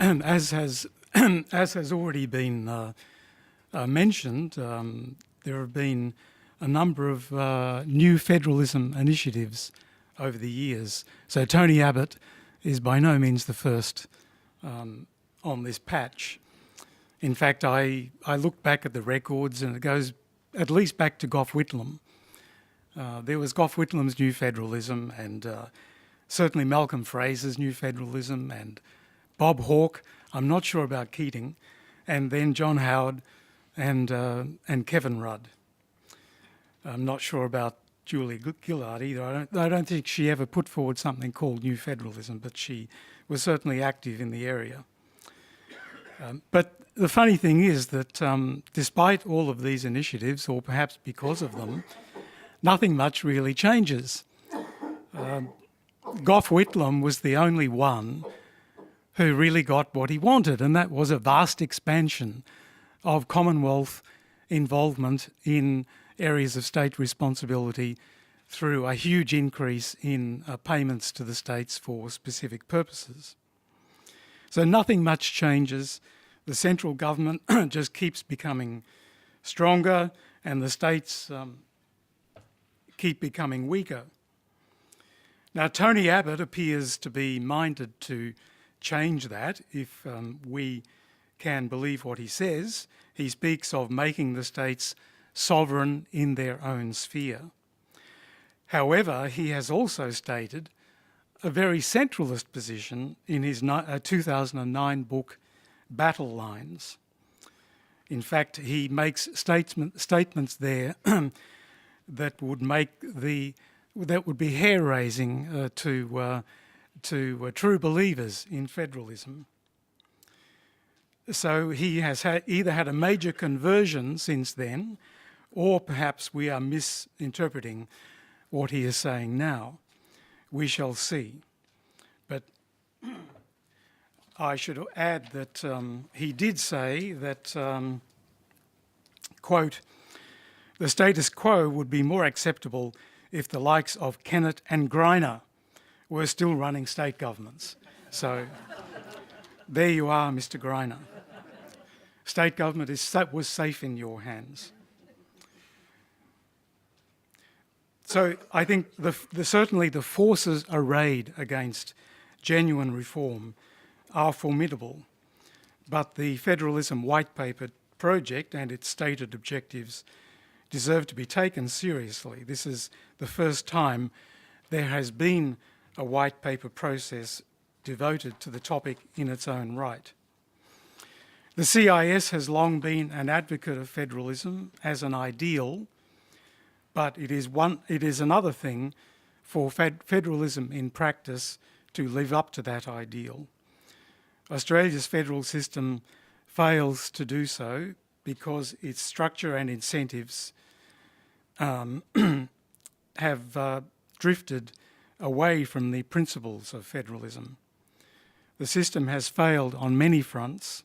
as has as has already been mentioned, there have been a number of new federalism initiatives over the years. So Tony Abbott is by no means the first on this patch. In fact, I looked back at the records and it goes at least back to Gough Whitlam. There was Gough Whitlam's New Federalism and certainly Malcolm Fraser's New Federalism and Bob Hawke, I'm not sure about Keating, and then John Howard and Kevin Rudd. I'm not sure about Julie Gillard either. I don't think she ever put forward something called New Federalism, but she was certainly active in the area. But the funny thing is that despite all of these initiatives, or perhaps because of them, nothing much really changes. Gough Whitlam was the only one who really got what he wanted, and that was a vast expansion of Commonwealth involvement in areas of state responsibility through a huge increase in payments to the states for specific purposes. So nothing much changes. The central government just keeps becoming stronger and the states keep becoming weaker. Now, Tony Abbott appears to be minded to change that if we can believe what he says. He speaks of making the states sovereign in their own sphere. However, he has also stated a very centralist position in his 2009 book, Battle Lines. In fact, he makes statements there that would be hair-raising to true believers in federalism. So he has either had a major conversion since then, or perhaps we are misinterpreting what he is saying now. We shall see. But I should add that he did say that, quote, the status quo would be more acceptable if the likes of Kennett and Greiner were still running state governments. So there you are, Mr. Greiner. State government was safe in your hands. So I think certainly the forces arrayed against genuine reform are formidable, but the Federalism White Paper project and its stated objectives deserve to be taken seriously. This is the first time there has been a white paper process devoted to the topic in its own right. The CIS has long been an advocate of federalism as an ideal, but it is another thing for federalism in practice to live up to that ideal. Australia's federal system fails to do so because its structure and incentives have drifted away from the principles of federalism. The system has failed on many fronts,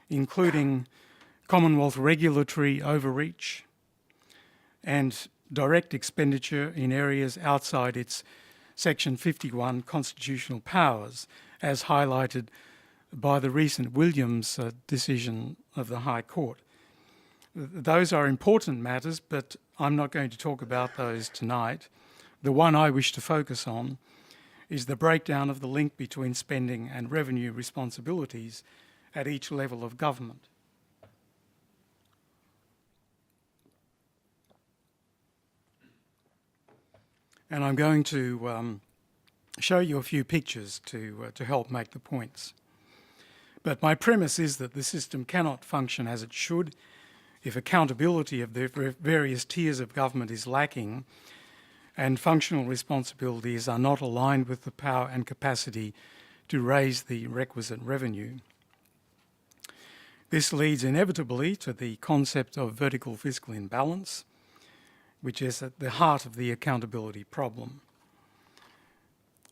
including Commonwealth regulatory overreach and direct expenditure in areas outside its Section 51 constitutional powers, as highlighted by the recent Williams decision of the High Court. Those are important matters, but I'm not going to talk about those tonight. The one I wish to focus on is the breakdown of the link between spending and revenue responsibilities at each level of government. And I'm going to show you a few pictures to help make the points. But my premise is that the system cannot function as it should if accountability of the various tiers of government is lacking and functional responsibilities are not aligned with the power and capacity to raise the requisite revenue. This leads inevitably to the concept of vertical fiscal imbalance, which is at the heart of the accountability problem.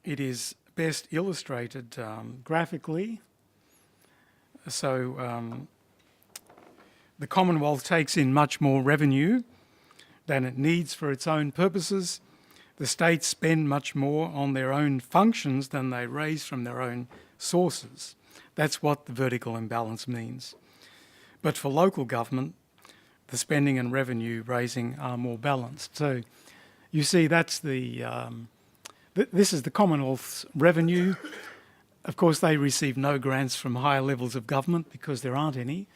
It is best illustrated graphically. So the Commonwealth takes in much more revenue than it needs for its own purposes. The states spend much more on their own functions than they raise from their own sources. That's what the vertical imbalance means. But for local government, the spending and revenue raising are more balanced. So you see that's this is the Commonwealth's revenue. Of course, they receive no grants from higher levels of government because there aren't any.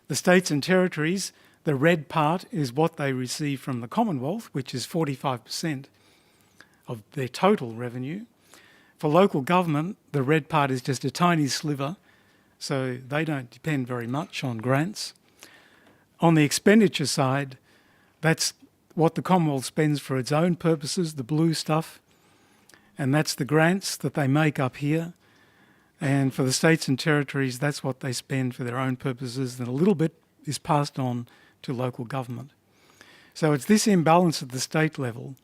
The states and territories, the red part is what they receive from the Commonwealth, which is 45% of their total revenue. For local government, the red part is just a tiny sliver, so they don't depend very much on grants. On the expenditure side, that's what the Commonwealth spends for its own purposes, the blue stuff, and that's the grants that they make up here. And for the states and territories, that's what they spend for their own purposes, and a little bit is passed on to local government. So it's this imbalance at the state level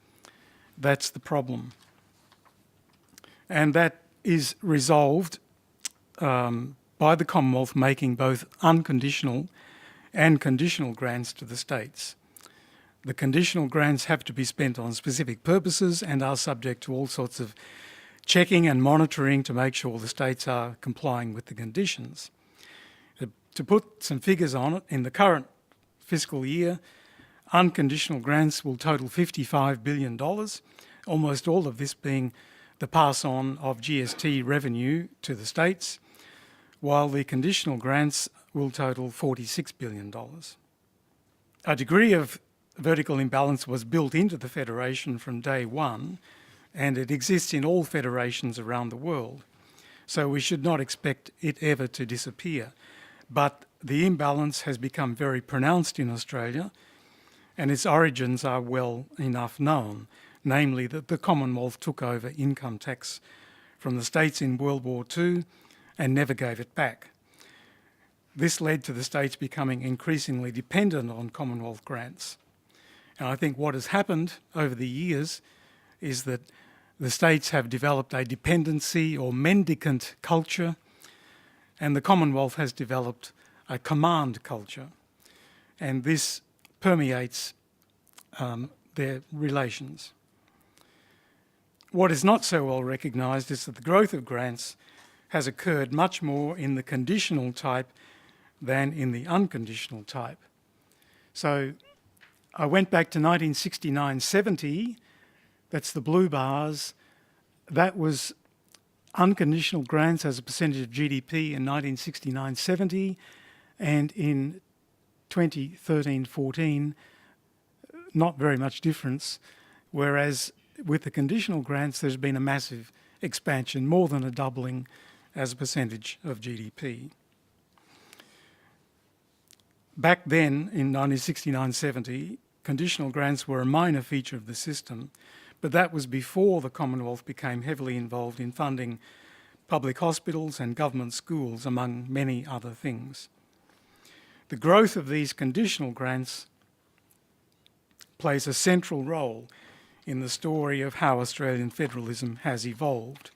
that's the problem. And that is resolved by the Commonwealth making both unconditional and conditional grants to the states. The conditional grants have to be spent on specific purposes and are subject to all sorts of checking and monitoring to make sure the states are complying with the conditions. To put some figures on it, in the current fiscal year, unconditional grants will total $55 billion, almost all of this being the pass-on of GST revenue to the states, while the conditional grants will total $46 billion. A degree of vertical imbalance was built into the Federation from day one, and it exists in all federations around the world. So we should not expect it ever to disappear. But the imbalance has become very pronounced in Australia, and its origins are well enough known, namely that the Commonwealth took over income tax from the states in World War II and never gave it back. This led to the states becoming increasingly dependent on Commonwealth grants. And I think what has happened over the years is that the states have developed a dependency or mendicant culture, and the Commonwealth has developed a command culture. And this permeates their relations. What is not so well recognised is that the growth of grants has occurred much more in the conditional type than in the unconditional type. So I went back to 1969-70, that's the blue bars. That was unconditional grants as a percentage of GDP in 1969-70, and in 2013-14, not very much difference, whereas with the conditional grants, there's been a massive expansion, more than a doubling as a percentage of GDP. Back then, in 1969-70, conditional grants were a minor feature of the system, but that was before the Commonwealth became heavily involved in funding public hospitals and government schools, among many other things. The growth of these conditional grants plays a central role in the story of how Australian federalism has evolved.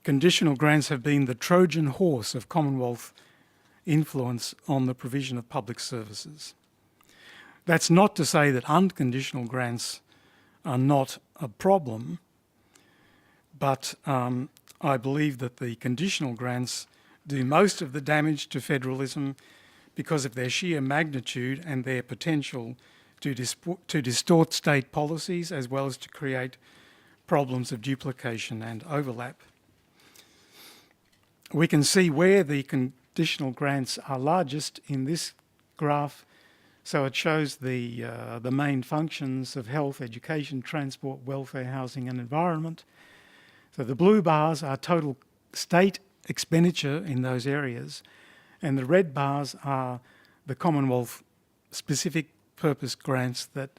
Conditional grants have been the Trojan horse of Commonwealth influence on the provision of public services. That's not to say that unconditional grants are not a problem, but I believe that the conditional grants do most of the damage to federalism because of their sheer magnitude and their potential to distort state policies, as well as to create problems of duplication and overlap. We can see where the conditional grants are largest in this graph. So it shows the main functions of health, education, transport, welfare, housing and environment. So the blue bars are total state expenditure in those areas, and the red bars are the Commonwealth specific purpose grants that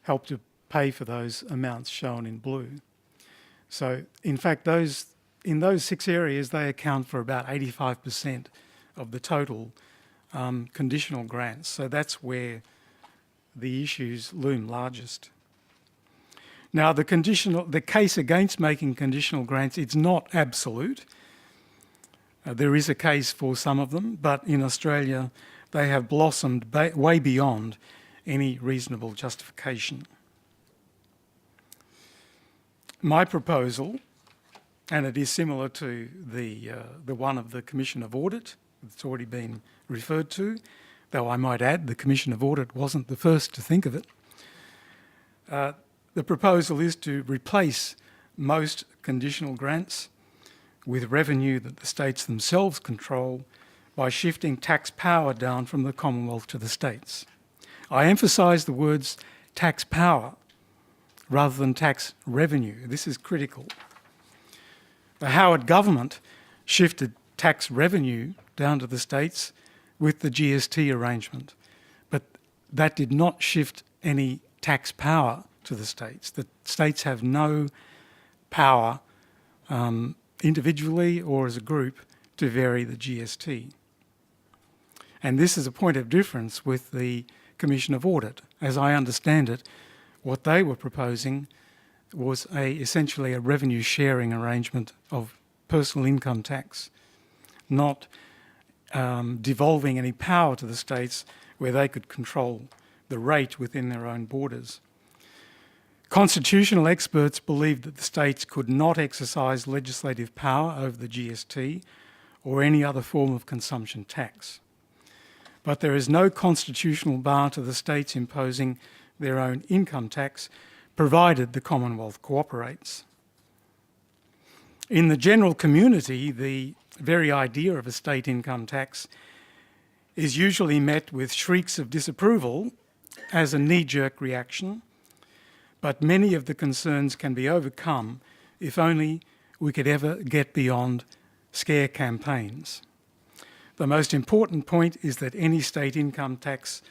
help to pay for those amounts shown in blue. So in fact, in those 6 areas, they account for about 85% of the total conditional grants. So that's where the issues loom largest. Now, the case against making conditional grants, it's not absolute. There is a case for some of them, but in Australia, they have blossomed way beyond any reasonable justification. My proposal and it is similar to the one of the Commission of Audit that's already been referred to, though I might add the Commission of Audit wasn't the first to think of it. The proposal is to replace most conditional grants with revenue that the states themselves control by shifting tax power down from the Commonwealth to the states. I emphasise the words tax power rather than tax revenue. This is critical. The Howard government shifted tax revenue down to the states with the GST arrangement, but that did not shift any tax power to the states. The states have no power individually or as a group to vary the GST. And this is a point of difference with the Commission of Audit. As I understand it, what they were proposing was essentially a revenue sharing arrangement of personal income tax, not devolving any power to the states where they could control the rate within their own borders. Constitutional experts believed that the states could not exercise legislative power over the GST or any other form of consumption tax. But there is no constitutional bar to the states imposing their own income tax, provided the Commonwealth cooperates. In the general community, the very idea of a state income tax is usually met with shrieks of disapproval as a knee-jerk reaction, but many of the concerns can be overcome if only we could ever get beyond scare campaigns. The most important point is that any state income tax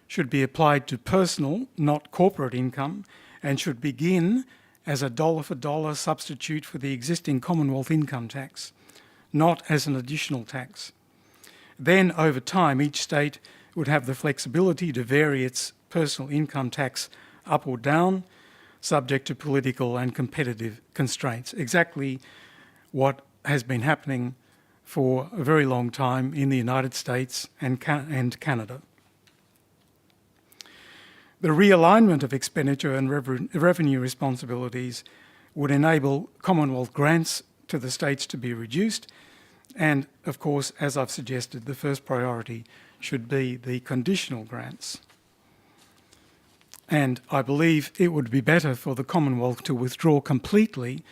should be applied to personal, not corporate income, and should begin as a dollar-for-dollar substitute for the existing Commonwealth income tax, not as an additional tax. Then, over time, each state would have the flexibility to vary its personal income tax up or down, subject to political and competitive constraints. Exactly what has been happening for a very long time in the United States and Canada. The realignment of expenditure and revenue responsibilities would enable Commonwealth grants to the states to be reduced, and of course, as I've suggested, the first priority should be the conditional grants. And I believe it would be better for the Commonwealth to withdraw completely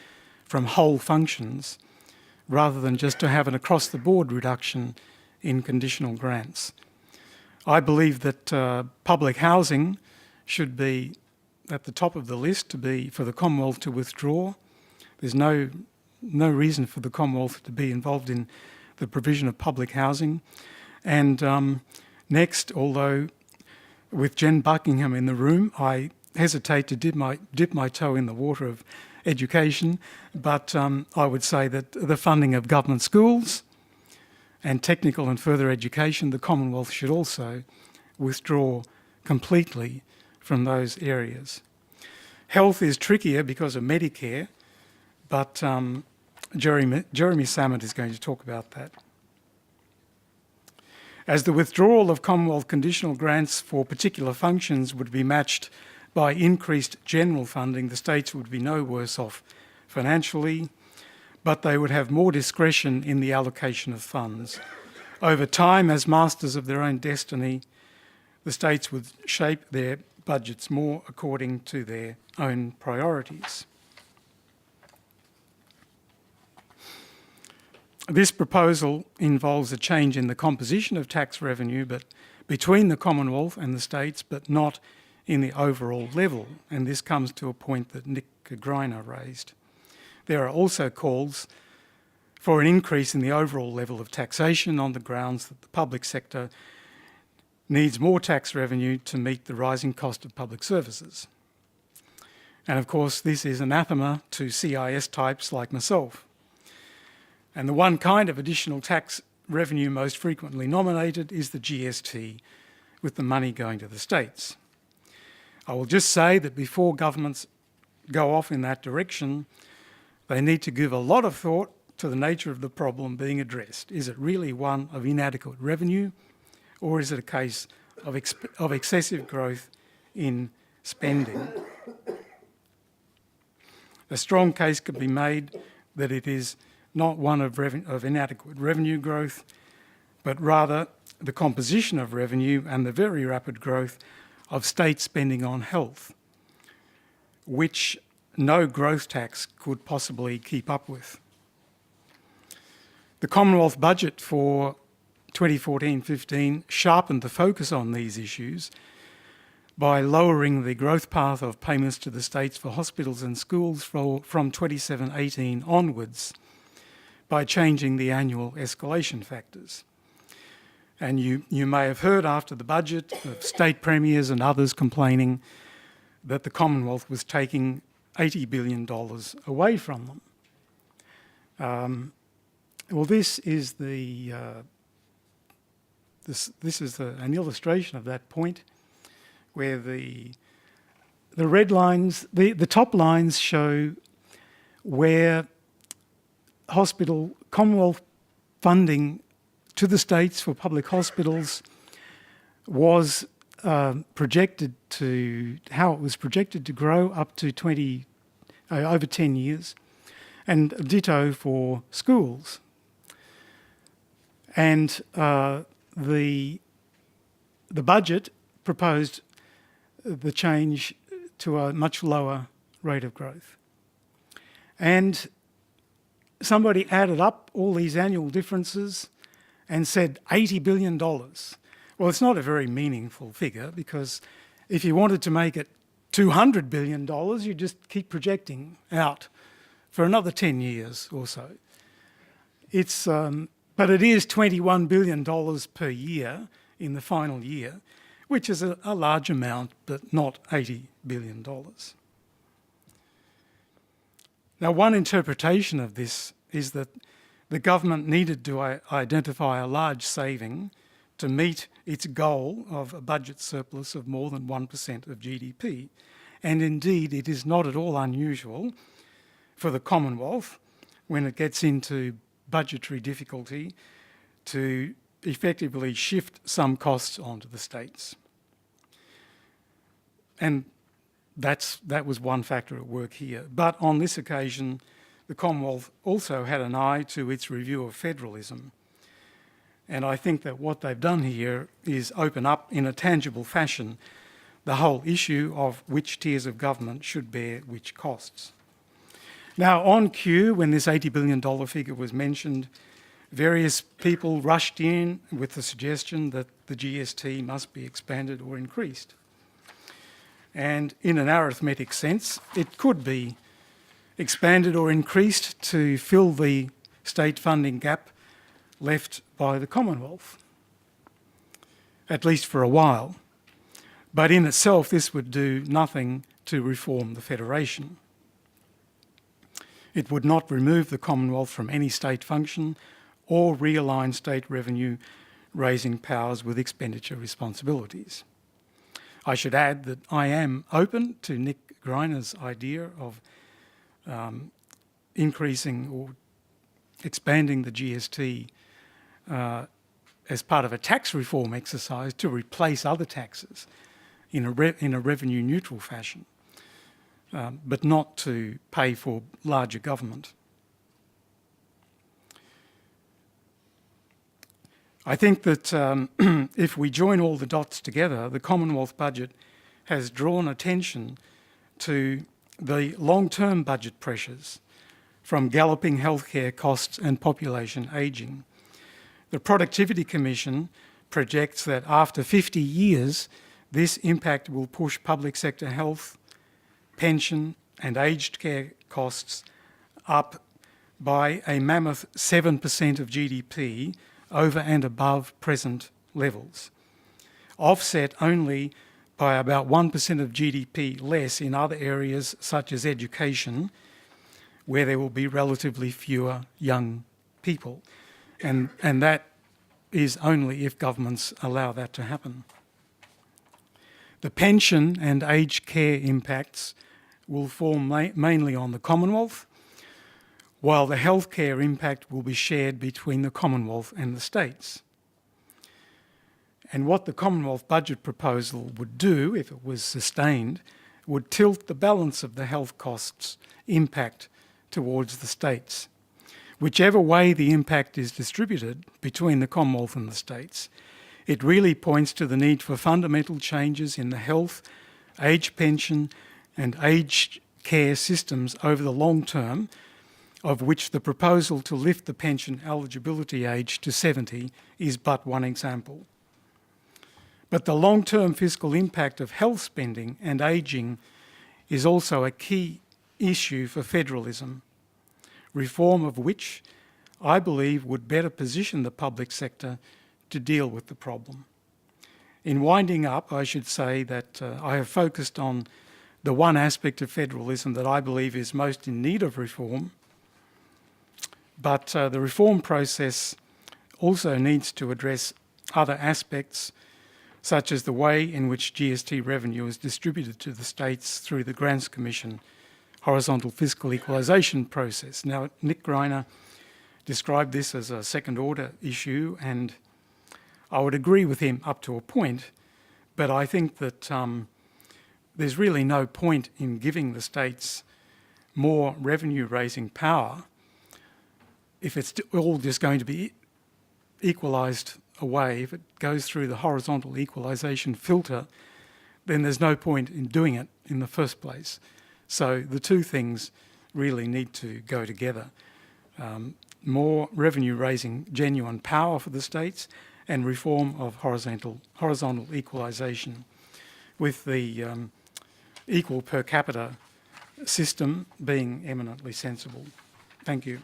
from whole functions rather than just to have an across-the-board reduction in conditional grants. I believe that public housing should be at the top of the list for the Commonwealth to withdraw. There's no reason for the Commonwealth to be involved in the provision of public housing. And next, although with Jen Buckingham in the room, I hesitate to dip my toe in the water of education, but I would say that the funding of government schools and technical and further education, the Commonwealth should also withdraw completely from those areas. Health is trickier because of Medicare, but Jeremy Sammut is going to talk about that. As the withdrawal of Commonwealth conditional grants for particular functions would be matched by increased general funding, the states would be no worse off financially, but they would have more discretion in the allocation of funds. Over time, as masters of their own destiny, the states would shape their budgets more according to their own priorities. This proposal involves a change in the composition of tax revenue, but between the Commonwealth and the states, but not in the overall level. And this comes to a point that Nick Greiner raised. There are also calls for an increase in the overall level of taxation on the grounds that the public sector needs more tax revenue to meet the rising cost of public services. And of course, this is anathema to CIS types like myself. And the one kind of additional tax revenue most frequently nominated is the GST, with the money going to the states. I will just say that before governments go off in that direction, they need to give a lot of thought to the nature of the problem being addressed. Is it really one of inadequate revenue, or is it a case of excessive growth in spending? A strong case could be made that it is not one of inadequate revenue growth, but rather the composition of revenue and the very rapid growth of state spending on health, which no growth tax could possibly keep up with. The Commonwealth budget for 2014-15 sharpened the focus on these issues by lowering the growth path of payments to the states for hospitals and schools from 27-18 onwards by changing the annual escalation factors. And you may have heard after the budget of state premiers and others complaining that the Commonwealth was taking $80 billion away from them. Well, this is an illustration of that point, where the red lines, the top lines show where Commonwealth funding to the states for public hospitals was projected to grow up to over 10 years, and ditto for schools. And the budget proposed the change to a much lower rate of growth. And somebody added up all these annual differences and said $80 billion. Well, it's not a very meaningful figure, because if you wanted to make it $200 billion, you just keep projecting out for another 10 years or so. But it is $21 billion per year in the final year, which is a large amount, but not $80 billion. Now, one interpretation of this is that the government needed to identify a large saving to meet its goal of a budget surplus of more than 1% of GDP. And indeed, it is not at all unusual for the Commonwealth, when it gets into budgetary difficulty, to effectively shift some costs onto the states. And that was one factor at work here. But on this occasion, the Commonwealth also had an eye to its review of federalism. And I think that what they've done here is open up in a tangible fashion the whole issue of which tiers of government should bear which costs. Now, on cue, when this $80 billion figure was mentioned, various people rushed in with the suggestion that the GST must be expanded or increased. And in an arithmetic sense, it could be expanded or increased to fill the state funding gap left by the Commonwealth, at least for a while. But in itself, this would do nothing to reform the Federation. It would not remove the Commonwealth from any state function or realign state revenue raising powers with expenditure responsibilities. I should add that I am open to Nick Greiner's idea of increasing or expanding the GST as part of a tax reform exercise to replace other taxes in a revenue neutral fashion, but not to pay for larger government. I think that if we join all the dots together, the Commonwealth budget has drawn attention to the long-term budget pressures from galloping healthcare costs and population ageing. The Productivity Commission projects that after 50 years, this impact will push public sector health, pension and aged care costs up by a mammoth 7% of GDP over and above present levels, offset only by about 1% of GDP less in other areas such as education, where there will be relatively fewer young people. And that is only if governments allow that to happen. The pension and aged care impacts will fall mainly on the Commonwealth, while the healthcare impact will be shared between the Commonwealth and the states. And what the Commonwealth budget proposal would do, if it was sustained, would tilt the balance of the health costs impact towards the states. whichever way the impact is distributed between the Commonwealth and the states, it really points to the need for fundamental changes in the health, age pension and aged care systems over the long term, of which the proposal to lift the pension eligibility age to 70 is but one example. But the long-term fiscal impact of health spending and ageing is also a key issue for federalism, reform of which I believe would better position the public sector to deal with the problem. In winding up, I should say that I have focused on the one aspect of federalism that I believe is most in need of reform, but the reform process also needs to address other aspects, such as the way in which GST revenue is distributed to the states through the Grants Commission horizontal fiscal equalisation process. Now, Nick Greiner described this as a second-order issue, and I would agree with him up to a point, but I think that there's really no point in giving the states more revenue-raising power if it's all just going to be equalised away. If it goes through the horizontal equalisation filter, then there's no point in doing it in the first place. So the two things really need to go together. More revenue-raising genuine power for the states and reform of horizontal equalisation, with the equal per capita system being eminently sensible. Thank you.